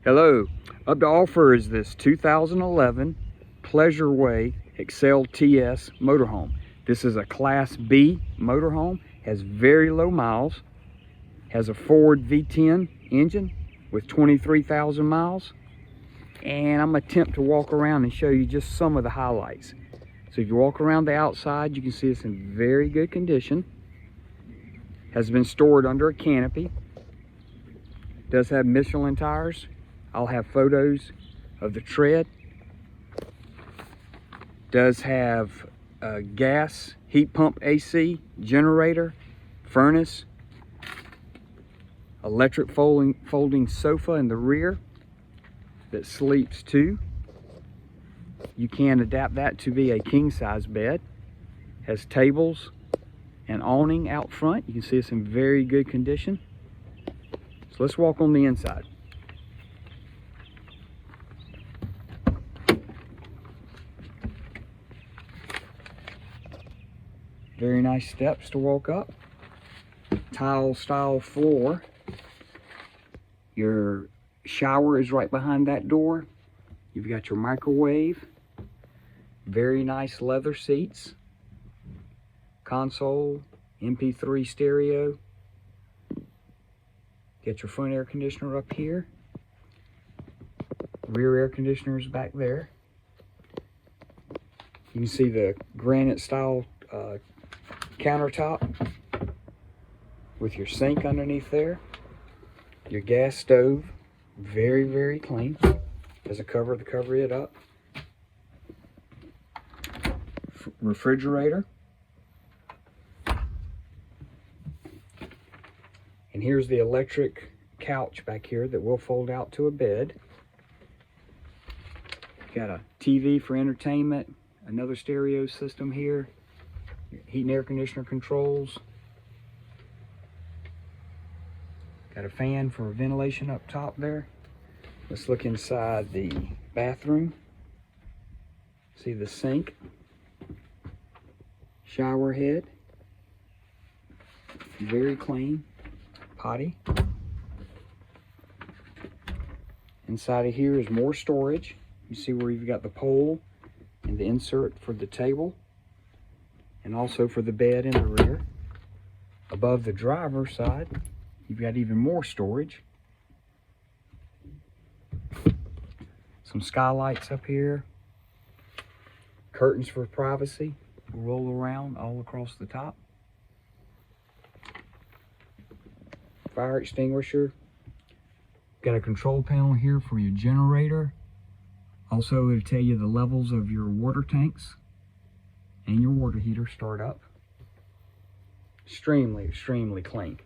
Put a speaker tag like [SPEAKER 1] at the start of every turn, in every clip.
[SPEAKER 1] Hello, up to offer is this 2011 Pleasure Way Excel TS motorhome. This is a Class B motorhome, has very low miles, has a Ford V10 engine with 23,000 miles, and I'm going to attempt to walk around and show you just some of the highlights. So if you walk around the outside, you can see it's in very good condition. Has been stored under a canopy. Does have Michelin tires. I'll have photos of the tread. Does have a gas, heat pump AC, generator, furnace, electric folding sofa in the rear that sleeps two. You can adapt that to be a king size bed. Has tables and awning out front. You can see it's in very good condition. So let's walk on the inside. Very nice steps to walk up. Tile style floor. Your shower is right behind that door. You've got your microwave. Very nice leather seats. Console, MP3 stereo. Get your front air conditioner up here. Rear air conditioner is back there. You can see the granite style countertop with your sink underneath there. Your gas stove, very, very clean. There's a cover to cover it up. Refrigerator. And here's the electric couch back here that will fold out to a bed. Got a TV for entertainment, another stereo system here, heat and air conditioner controls. Got a fan for ventilation up top there. Let's look inside the bathroom. See the sink, shower head, very clean, potty. Inside of here is more storage. You see where you've got the pole and the insert for the table, and also for the bed in the rear. Above the driver's side, you've got even more storage. Some skylights up here. Curtains for privacy. Roll around all across the top. Fire extinguisher. Got a control panel here for your generator. Also, it'll tell you the levels of your water tanks and your water heater start up. Extremely, extremely clean.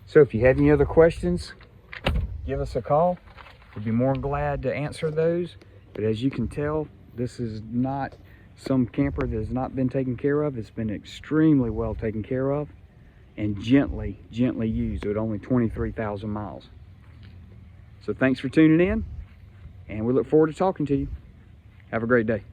[SPEAKER 1] So if you have any other questions, give us a call. We'd be more than glad to answer those. But as you can tell, this is not some camper that has not been taken care of. It's been extremely well taken care of and gently used with only 23,000 miles. So thanks for tuning in, and we look forward to talking to you. Have a great day.